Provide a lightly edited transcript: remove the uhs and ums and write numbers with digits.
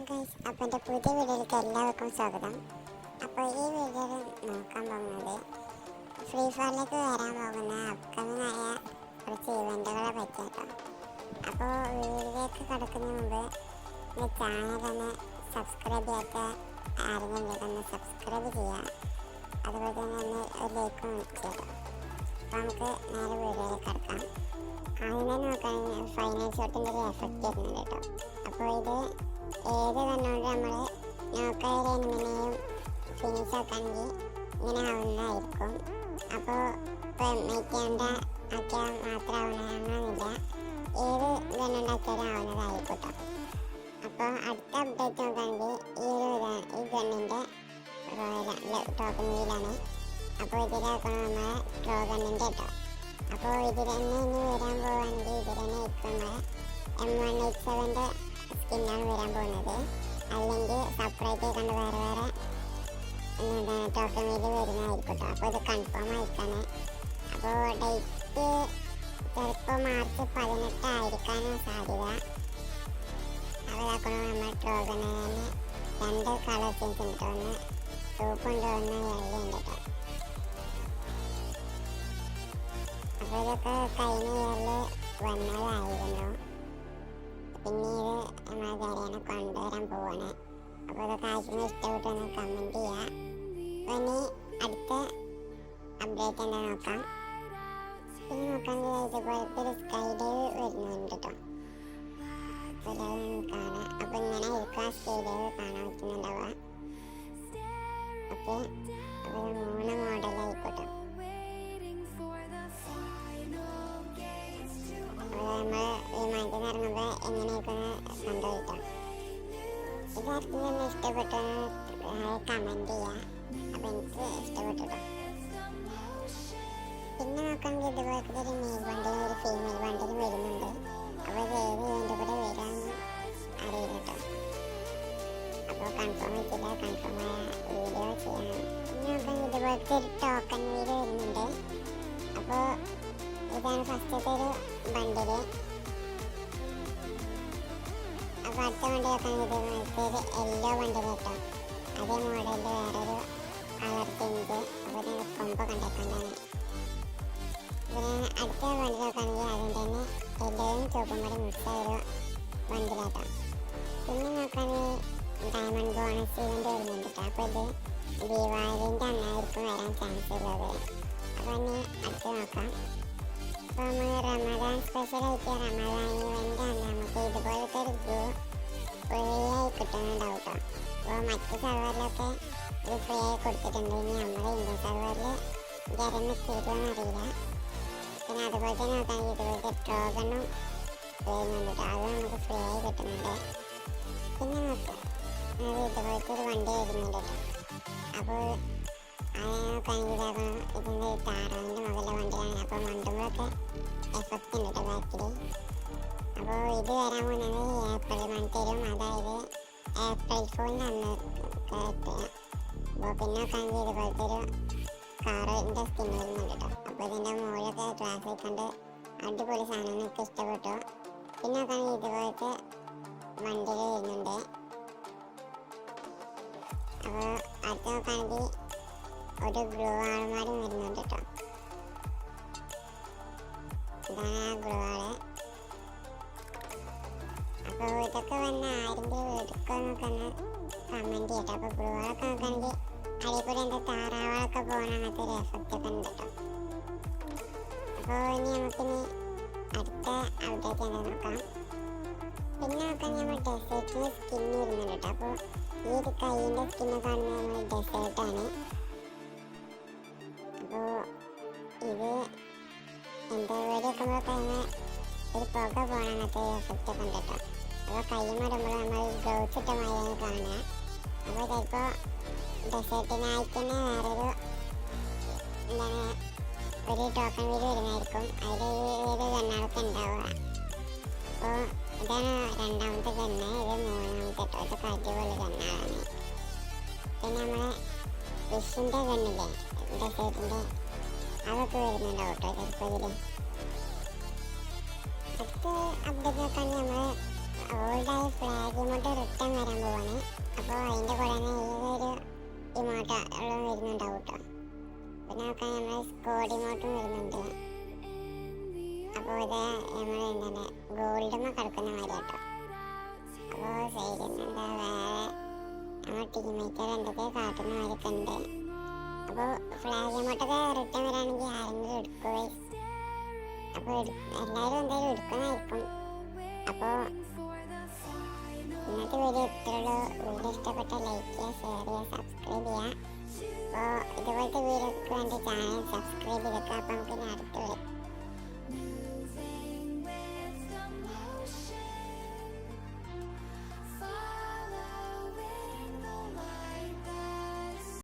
Guys, അപ്പോൾ എൻ്റെ പുതിയ വീഡിയോയിലേക്ക് എല്ലാവർക്കും സ്വാഗതം. അപ്പോൾ ഈ വീഡിയോയിൽ നോക്കാൻ പോകുന്നത് ഫ്രീ ഫയറിലേക്ക് വരാൻ പോകുന്ന അപ്കമിങ് ആയ കുറച്ച് ഇവൻറ്റുകളെ പറ്റിയാട്ടോ. അപ്പോൾ വീഡിയോയിലേക്ക് കടക്കുന്നതിന് മുമ്പ് എൻ്റെ ചാനലൊന്ന് സബ്സ്ക്രൈബ് ചെയ്യാത്ത ആരെങ്കിലും ഒന്ന് സബ്സ്ക്രൈബ് ചെയ്യുക. അതുപോലെ തന്നെ ഒന്ന് ഒരു ലൈക്കും ചെയ്തോ. അപ്പോൾ നമുക്ക് നേരെ വീഡിയോയിലേക്ക് കടക്കാം. ആദ്യം തന്നെ നോക്കുകയാണെങ്കിൽ ഫൈനൽ ഷോട്ടിൻ്റെ ഒരു എഫക്റ്റ് വരുന്നുണ്ട് കേട്ടോ. അപ്പോൾ ഇത് ഏത് കണ്ണുകൊണ്ട് നമ്മൾ നോക്കാതെ എനിമിനെയും ഫിനിഷ് ആക്കുകയാണെങ്കിൽ ഇങ്ങനെ ആവുന്നതായിരിക്കും. അപ്പോൾ ഇപ്പോൾ മേക്കേണ്ട ആക്കിയാൽ മാത്രമാവണമെന്നില്ല, ഏത് ഗണ്ണുണ്ടാക്കിയാലും ആവുന്നതായിരിക്കും കേട്ടോ. അപ്പോൾ അടുത്ത അപ്ഡേറ്റ് നോക്കുകയാണെങ്കിൽ ഈ ഗണ്ണിൻ്റെ ടോക്കൺ വീലാണ്. അപ്പോൾ ഇതിലാക്കണം നമ്മളെ ട്രോ ഗണ്ണിൻ്റെ കേട്ടോ. അപ്പോൾ ഇതിൽ തന്നെ ഇനി വരാൻ പോകുകയാണെങ്കിൽ ഇതിൽ തന്നെ ഇപ്പം നമ്മളെ M187 സ്കിന്നാണ് വരാൻ പോകുന്നത്. അല്ലെങ്കിൽ സെപ്പറേറ്റ് കണ്ട് വേറെ ടോക്കൺ വീല് വരുന്നതായിരിക്കും കേട്ടോ. അപ്പോൾ ഇത് കൺഫേം ആയിക്കാണ്. അപ്പോൾ ഡേറ്റ് ചിലപ്പോൾ മാർച്ച് 18 ആയിരിക്കാനാണ് സാധ്യത. അതാക്കണം നമ്മൾ ട്രോഗന് തന്നെ 2 കളർ ചേഞ്ച് ഉണ്ട്, ഒന്ന് ചുവപ്പുണ്ട്, ഒന്ന് വെള്ളയുണ്ട് കേട്ടോ. അപ്പോൾ ഇതൊക്കെ കഴിഞ്ഞ ഇയറിൽ വന്നതായിരുന്നു. പിന്നീട് നമ്മളെ കാര്യമാണ് കൊണ്ടുവരാൻ പോവാണ്. അപ്പോൾ ഇതൊക്കെ ആർക്കും ഇഷ്ടപ്പെട്ടൊന്ന് കമൻറ്റ് ചെയ്യുക. അപ്പോൾ ഇനി അടുത്ത അപ്ഡേറ്റ് എന്താ നോക്കാം. പിന്നെ നോക്കുകയാണെങ്കിൽ ഇതുപോലത്തെ ഒരു സ്കൈ ഡൈവ് വരുന്നുണ്ട് കേട്ടോ. അപ്പോൾ കാണാം. അപ്പോൾ ഇങ്ങനെ ഇരിക്കുക, സ്കൈ ഡൈവ് കാണാൻ പറ്റുന്നുണ്ടാവുക. ഓക്കെ, അപ്പോൾ 3 മോഡലായിക്കോട്ടെ. നമ്മൾ വിമാനത്തിൽ നിന്ന് ഇറങ്ങുമ്പോൾ എങ്ങനെയൊക്കെയാണ് കണ്ടുപോയിട്ടാണ്. ഇതാർക്കും തന്നെ ഇഷ്ടപ്പെട്ടു കമൻറ്റ് ചെയ്യുക. അപ്പോൾ എനിക്ക് ഇഷ്ടപ്പെട്ടു. പിന്നെ നോക്കുകയാണെങ്കിൽ ഇതുപോലത്തെ ഒരു മെയിൽ ബണ്ടിലും ഒരു ഫീമെയിൽ ബണ്ടിലും വരുന്നുണ്ട്. അപ്പോൾ ഇത് ഏത് ഇതിൻ്റെ കൂടെ വരാമെന്ന് അറിയില്ല കേട്ടോ. അപ്പോൾ കൺഫേം വെച്ചില്ല, കൺഫേമായ വീഡിയോ ചെയ്യാം. പിന്നെ നോക്കുകയാണെങ്കിൽ ഇതുപോലത്തെ ഒരു ടോക്കൺ വീഡിയോ വരുന്നുണ്ട്. അപ്പോൾ ഇതാണ് ഫസ്റ്റത്തെ ഒരു ബണ്ടില്. അപ്പോൾ അടുത്ത വണ്ടി നോക്കുകയാണെങ്കിൽ ഇതുപോലത്തെ ഒരു യെല്ലോ ബണ്ടിൽ കേട്ടോ. അതേ മോഡലിൽ വേറൊരു കളർ ചേഞ്ച്. അപ്പോൾ ഇതിന് കൊമ്പ് കണ്ടേക്കണ്ടാണ്. പിന്നെ അടുത്ത വണ്ടി നോക്കുകയാണെങ്കിൽ അതിൻ്റെ തന്നെ യെല്ലോയും ചുവപ്പും കൂടി മിക്സായ ഒരു ബണ്ടിലാട്ടോ. പിന്നെ നോക്കുകയാണെങ്കിൽ ഡയമണ്ട് ബോണസ് ഇവൻ്റ് വരുന്നുണ്ട് കേട്ടോ. അപ്പോൾ ഇത് ദീപാവലിൻ്റെ അന്നായിരിക്കും വരാൻ ചാൻസ് ഉള്ളത്. അപ്പോൾ ഇനി അടുത്ത് നോക്കാം. അപ്പോൾ നമ്മൾ റമദാൻ സ്പെഷ്യലായിട്ട് റമദാൻ ഇവൻ്റാണ് നമുക്ക് ഇതുപോലത്തെ ഒരു ഗ്രൂ ഫ്രീ ആയി കിട്ടുന്നുണ്ടാവും കേട്ടോ. അപ്പോൾ മറ്റ് സെർവറിലൊക്കെ ഇത് ഫ്രീ ആയി കൊടുത്തിട്ടുണ്ട്. ഇനി നമ്മുടെ ഇന്ത്യൻ സെർവറിൽ ജരന്ന് തരുമെന്നറിയില്ല. പിന്നെ അതുപോലെ തന്നെ നോക്കുകയാണെങ്കിൽ ഇതുപോലത്തെ ട്രോഗണും വരുന്നുണ്ട് കേട്ടോ. അത് നമുക്ക് ഫ്രീ ആയി കിട്ടുന്നുണ്ട്. പിന്നെ നോക്കാം, ഇതുപോലത്തെ ഒരു വണ്ടി വരുന്നുണ്ട് കേട്ടോ. അപ്പോൾ നോക്കുകയാണെങ്കിൽ ഇതിൻ്റെ താറാവിൻ്റെ മുകളിലെ വണ്ടിയാണ്. അപ്പോൾ മണ്ടുമ്പോഴൊക്കെ എഫക്റ്റ് ഉണ്ട് കേട്ടോ ബാക്കിൽ. അപ്പോൾ ഇത് വരാൻ പോകുന്നത് ഏപ്രിൽ മന്ത് വരും, അതായത് ഏപ്രിൽ ഫൂളിൻ്റെ അന്ന് കിട്ടുക. അപ്പോൾ പിന്നെ നോക്കുകയാണെങ്കിൽ ഇതുപോലത്തെ ഒരു കാറിൻ്റെ സ്കിൻ വരുന്നുണ്ട് കേട്ടോ. അപ്പോൾ ഇതിൻ്റെ മുകളിലൊക്കെ ക്ലാസ്സിൽ കണ്ട് അടിപൊളി സാധനം എനിക്ക് ഇഷ്ടപ്പെട്ടു. പിന്നെ നോക്കുകയാണെങ്കിൽ ഇതുപോലത്തെ വണ്ടികൾ വരുന്നുണ്ട്. അപ്പോൾ അടുത്ത് നോക്കുകയാണെങ്കിൽ ഒരു ഗ്ലൂ ആൾമാരും വരുന്നുണ്ട് കേട്ടോ. ഇതാണ് ആ ഗ്ലൂ ആള്. അപ്പോൾ ഇതൊക്കെ വന്ന് ആരെങ്കിലും എടുക്കുമെന്നൊക്കെ ഒന്ന് കമൻറ്റ് ചെയ്യട്ടോ. അപ്പോൾ ഗ്ലൂ ആളൊക്കെ നോക്കുകയാണെങ്കിൽ അടിപൊളി എന്താ താറാവാളൊക്കെ പോകണ അങ്ങനത്തെ ഒരു എഫക്റ്റ് ഒക്കെ ഉണ്ട് കേട്ടോ. അപ്പോൾ ഇനി നമുക്കിനി അടുത്ത അപ്ഡേറ്റ് എന്താ നോക്കാം. പിന്നെ നോക്കാൻ നമ്മൾ ഡെസേർട്ടിന് സ്കിൻ വരുന്നുണ്ട് കേട്ടോ. അപ്പോൾ ഈ ഒരു കൈയിൻ്റെ സ്കിന്ന് കാണുന്നത് നമ്മൾ ഡെസേർട്ടാണ്. അപ്പോൾ ഇത് എന്താ ഇവിടെയൊക്കെ നമ്മൾ കഴിഞ്ഞ ഒരു പുക പോകണ അങ്ങനത്തെ എഫക്റ്റ് ഒക്കെ ഉണ്ട് കേട്ടോ. അപ്പോൾ കൈ മടുമ്പോൾ നമ്മൾ ഗ്ലൗസ് ഇട്ട മാതിരിയാണ് കാണുക. അപ്പോൾ ചിലപ്പോൾ ഡെസേർട്ടിനായിട്ട് തന്നെ വേറൊരു എന്താണ് ഒരു ടോക്കൺ വീട് വരുന്നതായിരിക്കും. അതിൽ ഏത് ഗണ്ണാളൊക്കെ ഉണ്ടാവുക. അപ്പോൾ ഇതാണ് 2ാമത്തെ ഗണ്ണ്, ഇത് 3ാമത്തെ കേട്ടോ. ഇതൊക്കെ അടിപൊളി ഗണ്ണാളാണ്. പിന്നെ നമ്മളെ ഫിഷിൻ്റെ ഗണ്ണില്ലേ ഡെസേർട്ടിൻ്റെ, അതൊക്കെ വരുന്നുണ്ടാവും കേട്ടോ ചിലപ്പോൾ ഇതിൽ. അടുത്ത അപ്ഡേറ്റ് നോക്കുകയാണെങ്കിൽ നമ്മൾ ഓൾഡായ ഫ്ലാഗ് ഇമോട്ട് റിട്ടേൺ വരാൻ പോവാണ്. അപ്പോൾ അതിൻ്റെ കൂടെ തന്നെ ഏതൊരു ഇമോട്ട് ഉള്ളത് വരുന്നുണ്ടാവും കേട്ടോ. പിന്നെ നോക്കാൻ നമ്മൾ സ്കോഡ് ഇമോട്ടും വരുന്നുണ്ട്. അപ്പോൾ ഇത് നമ്മൾ എന്താണ് ഗോൾഡുമ്മ കിടക്കുന്ന മാതിരി കേട്ടോ. അപ്പോൾ സൈഡിൽ നിന്ന് എന്താ വേറെ നമ്മൾ ടീമേറ്റുകൾ എന്തൊക്കെ കാട്ടുന്ന മാതിരിയൊക്കെ ഉണ്ട്. അപ്പോൾ ഫ്ലാഗ് ഇമോട്ടൊക്കെ റിട്ടേൺ വരാണെങ്കിൽ ആരെങ്കിലും എടുക്കുക. അപ്പോൾ എല്ലാവരും എന്തായാലും എടുക്കുന്നതായിരിക്കും. അപ്പോൾ ഇന്നത്തെ വീഡിയോ ഇത്രയുള്ളൂ. വീഡിയോ ഇഷ്ടപ്പെട്ട ലൈക്ക് ചെയ്യുക, ഷെയർ ചെയ്യുക, സബ്സ്ക്രൈബ് ചെയ്യുക. അപ്പോൾ ഇതുപോലത്തെ വീഡിയോക്ക് വേണ്ടി ചാനൽ സബ്സ്ക്രൈബ് ചെയ്തേക്കുക. അപ്പോൾ നമുക്ക് അടുത്ത് വരും.